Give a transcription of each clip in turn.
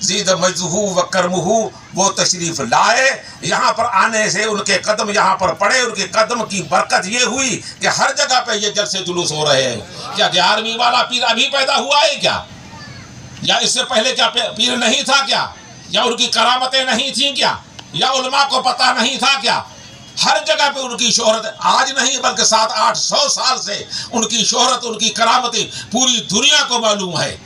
زید مجدہ و کرمہ، وہ تشریف لائے، یہاں پر آنے سے ان کے قدم یہاں پر پڑے، ان کے قدم کی برکت یہ ہوئی کہ ہر جگہ پہ یہ جلسے جلوس ہو رہے ہیں۔ کیا 11ویں والا پیر ابھی پیدا ہوا ہے کیا؟ یا اس سے پہلے کیا پیر نہیں تھا کیا؟ یا ان کی کرامتیں نہیں تھیں کیا؟ یا علماء کو پتہ نہیں تھا کیا؟ ہر جگہ پہ ان کی شہرت آج نہیں بلکہ 700-800 سال سے ان کی شہرت، ان کی کرامتیں پوری دنیا کو معلوم ہے۔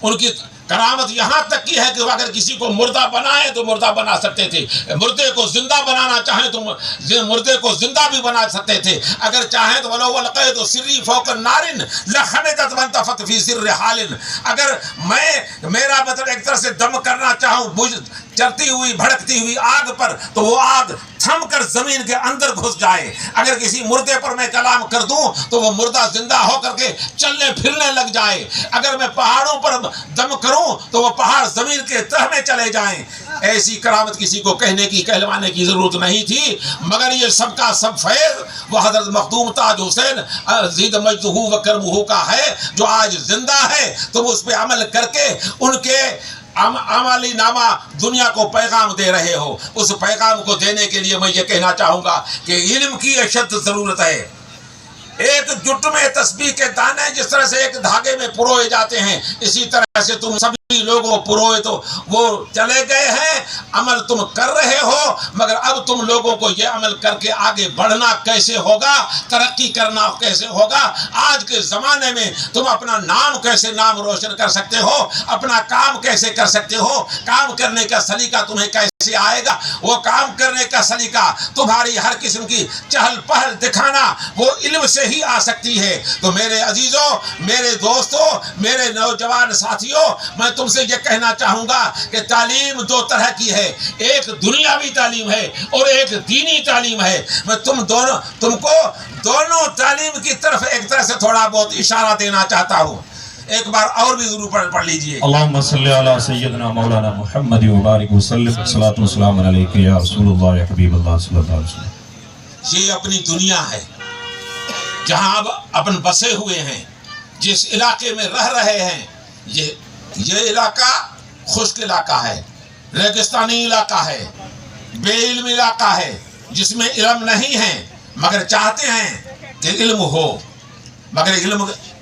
ان کی کرامت یہاں تک کی ہے کہ اگر کسی کو مردہ بنائے تو مردہ بنا سکتے تھے، مردے کو زندہ بنانا چاہیں تو مردے کو زندہ بھی بنا سکتے تھے، اگر چاہیں تو وَلَوْ أَلْقَيْتُ سِرِّي فَوْقَ النَّارِ لَخَمِدَتْ وَانْتَفَتْ فِي سِرِّ حَالٍ، اگر میرا مطلب ایک طرح سے دم کرنا چاہوں چلتی ہوئی بھڑکتی ہوئی آگ پر، تو وہ آگ تھم کر زمین کے اندر گھس جائے۔ اگر کسی مردے پر میں کلام کر دوں تو وہ مردہ زندہ ہو کر کے چلنے پھرنے لگ جائے۔ اگر میں پہاڑوں پر دم کروں تو وہ پہاڑ زمین کے تہ میں چلے جائیں۔ ایسی کرامت کسی کو کہنے کی کہلوانے کی ضرورت نہیں تھی، مگر یہ سب کا سب فیض وہ حضرت مخدوم تاج حسین زید مجدہ و کرمہ کا ہے، جو آج زندہ ہے۔ تم اس پہ عمل کر کے ان کے عملی نامہ دنیا کو پیغام دے رہے ہو۔ اس پیغام کو دینے کے لیے میں یہ کہنا چاہوں گا کہ علم کی اشد ضرورت ہے۔ ایک جٹ میں تسبیح کے دانے جس طرح سے ایک دھاگے میں پروئے جاتے ہیں، اسی طرح سے تم سبھی لوگوں پروئے تو وہ چلے گئے ہیں، عمل تم کر رہے ہو، مگر اب تم لوگوں کو یہ عمل کر کے آگے بڑھنا کیسے ہوگا، ترقی کرنا کیسے ہوگا، آج کے زمانے میں تم اپنا نام کیسے نام روشن کر سکتے ہو، اپنا کام کیسے کر سکتے ہو، کام کرنے کا سلیقہ تمہیں کیسے آئے گا۔ وہ کام کرنے کا سلیقہ تمہاری ہر قسم کی چہل پہل دکھانا وہ علم سے ہی آ سکتی ہے۔ تو میرے عزیزوں، میرے دوستوں، میرے نوجوان ساتھیوں، میں تم سے یہ کہنا چاہوں گا کہ تعلیم دو طرح کی ہے، ایک دنیاوی تعلیم ہے اور ایک دینی تعلیم ہے۔ میں تم کو دونوں تعلیم کی طرف ایک طرح سے تھوڑا بہت اشارہ دینا چاہتا ہوں۔ ایک بار اور بھی ضرور پڑھ لیجئے۔ اللہم صلی علی سیدنا مولانا محمد وبارک وسلم، صلاۃ و سلام علیک یا رسول اللہ یا حبیب اللہ صلی اللہ علیہ وسلم۔ یہ اپنی دنیا ہے جہاں اب اپن بسے ہوئے ہیں، جس علاقے میں رہ رہے ہیں، یہ علاقہ خشک علاقہ ہے، ریگستانی علاقہ ہے، بے علم علاقہ ہے، جس میں علم نہیں ہے، مگر چاہتے ہیں کہ علم ہو۔ مگر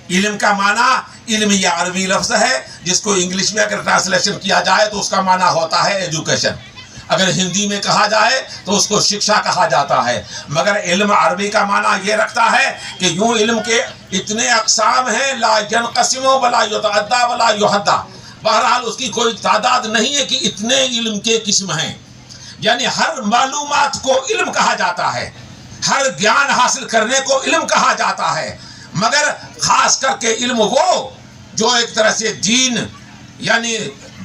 علم کا معنی، علم یہ عربی لفظ ہے جس کو انگلش میں اگر ٹرانسلیشن کیا جائے تو اس کا معنی ہوتا ہے ایجوکیشن، اگر ہندی میں کہا جائے تو اس کو شکشا کہا جاتا ہے، مگر علم عربی کا معنی یہ رکھتا ہے کہ یوں علم کے اتنے اقسام ہیں، لا ينقسم ولا يتعدى ولا يحدى، بہرحال اس کی کوئی تعداد نہیں ہے کہ اتنے علم کے قسم ہیں، یعنی ہر معلومات کو علم کہا جاتا ہے، ہر گیان حاصل کرنے کو علم کہا جاتا ہے، مگر خاص کر کے علم وہ جو ایک طرح سے دین یعنی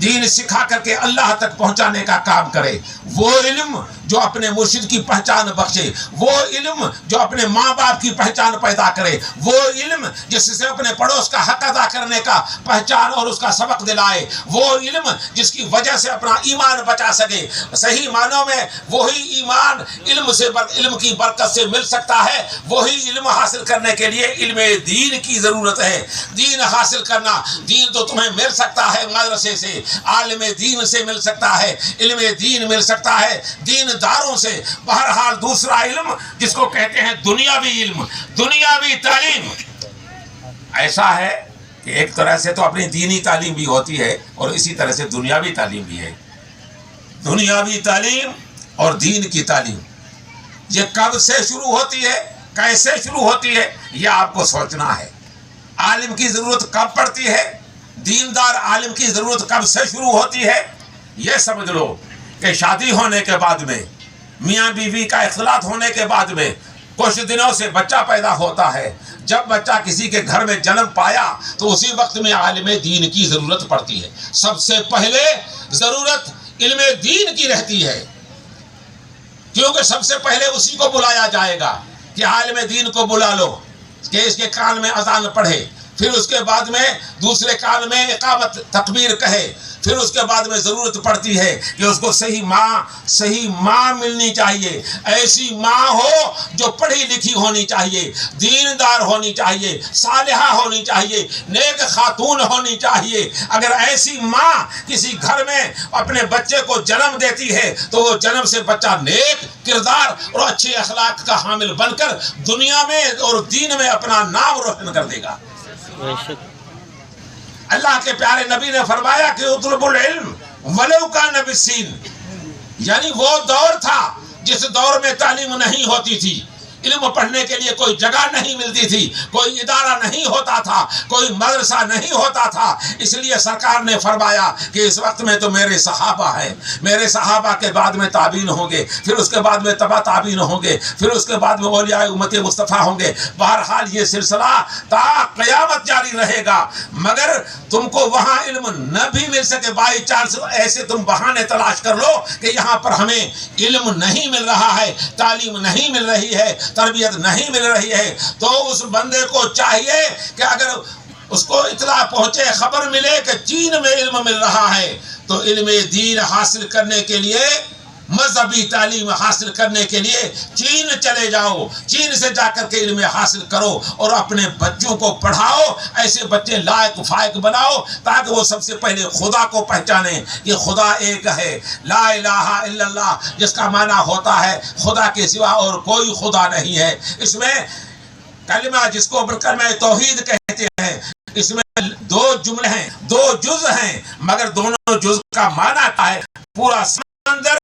دین سکھا کر کے اللہ تک پہنچانے کا کام کرے، وہ علم جو اپنے مرشد کی پہچان بخشے، وہ علم جو اپنے ماں باپ کی پہچان پیدا کرے، وہ علم جس سے اپنے پڑوس کا حق ادا کرنے کا پہچان اور اس کا سبق دلائے، وہ علم جس کی وجہ سے اپنا ایمان بچا سکے۔ صحیح معنوں میں وہی ایمان علم کی برکت سے مل سکتا ہے، وہی علم حاصل کرنے کے لیے علم دین کی ضرورت ہے۔ دین حاصل کرنا، دین تو تمہیں مل سکتا ہے مدرسے سے، عالم دین سے مل سکتا ہے، علم دین مل سکتا ہے دین داروں سے، بہرحال دوسرا علم جس کو کہتے ہیں دنیاوی علم، دنیاوی تعلیم، ایسا ہے کہ ایک طرح سے تو اپنی دینی تعلیم بھی ہوتی ہے اور اسی طرح سے دنیاوی تعلیم بھی ہے۔ دنیاوی تعلیم اور دین کی تعلیم یہ کب سے شروع ہوتی ہے، کیسے شروع ہوتی ہے، یہ آپ کو سوچنا ہے۔ عالم کی ضرورت کب پڑتی ہے، دیندار عالم کی ضرورت کب سے شروع ہوتی ہے، یہ سمجھ لو کہ شادی ہونے کے بعد میں، میاں بیوی کا اختلاط ہونے کے بعد میں کچھ دنوں سے بچہ پیدا ہوتا ہے۔ جب بچہ کسی کے گھر میں جنم پایا تو اسی وقت میں عالم دین کی ضرورت پڑتی ہے۔ سب سے پہلے ضرورت علم دین کی رہتی ہے، کیونکہ سب سے پہلے اسی کو بلایا جائے گا کہ عالم دین کو بلا لو کہ اس کے کان میں اذان پڑھے، پھر اس کے بعد میں دوسرے کان میں اقامت تکبیر کہے، پھر اس کے بعد میں ضرورت پڑتی ہے کہ اس کو صحیح ماں ملنی چاہیے، ایسی ماں ہو جو پڑھی لکھی ہونی چاہیے، دیندار ہونی چاہیے، صالحہ ہونی چاہیے، نیک خاتون ہونی چاہیے۔ اگر ایسی ماں کسی گھر میں اپنے بچے کو جنم دیتی ہے تو وہ جنم سے بچہ نیک کردار اور اچھے اخلاق کا حامل بن کر دنیا میں اور دین میں اپنا نام روشن کر دے گا۔ اللہ کے پیارے نبی نے فرمایا کہ اطلب العلم ولو کان بالسین، یعنی وہ دور تھا جس دور میں تعلیم نہیں ہوتی تھی، علم پڑھنے کے لیے کوئی جگہ نہیں ملتی تھی، کوئی ادارہ نہیں ہوتا تھا، کوئی مدرسہ نہیں ہوتا تھا۔ اس لیے سرکار نے فرمایا کہ اس وقت میں تو میرے صحابہ ہیں، میرے صحابہ کے بعد میں تابعین ہوں گے، پھر اس کے بعد میں تبع تابعین ہوں گے، پھر اس کے بعد میں اولیاء امت مصطفیٰ ہوں گے۔ بہرحال یہ سلسلہ تا قیامت جاری رہے گا، مگر تم کو وہاں علم نہ بھی مل سکے، بائی چانس ایسے تم بہانے تلاش کر لو کہ یہاں پر ہمیں علم نہیں مل رہا ہے، تعلیم نہیں مل رہی ہے، تربیت نہیں مل رہی ہے، تو اس بندے کو چاہیے کہ اگر اس کو اطلاع پہنچے، خبر ملے کہ چین میں علم مل رہا ہے، تو علم دین حاصل کرنے کے لیے، مذہبی تعلیم حاصل کرنے کے لیے چین چلے جاؤ، چین سے جا کر کے علم حاصل کرو اور اپنے بچوں کو پڑھاؤ، ایسے بچے لائق فائق بناؤ تاکہ وہ سب سے پہلے خدا کو پہچانے کہ خدا ایک ہے، لا الہ الا اللہ، جس کا معنی ہوتا ہے خدا کے سوا اور کوئی خدا نہیں ہے۔ اس میں کلمہ جس کو کلمہ توحید کہتے ہیں، اس میں دو جملے ہیں، دو جز ہیں، مگر دونوں جز کا معنی کیا ہے؟ پورا سمندر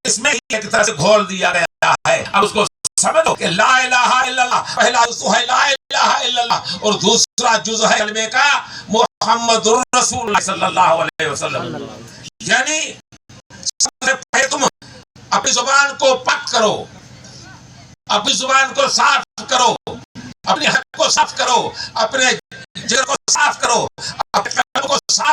اس میں ایک طرح سے گھول دیا گیا ہے۔ اب اس کو سمجھو کہ لا الہ الا اللہ، پہلا جز ہے لا الہ الا اللہ، اور دوسرا جز ہے کلمے کا محمد الرسول اللہ صلی اللہ علیہ وسلم۔ یعنی سب سے پہلے تم اپنی زبان کو پاک کرو، اپنی زبان کو صاف کرو، اپنے حق کو صاف کرو، اپنے جگر کو صاف کرو، اپنے قلب کو صاف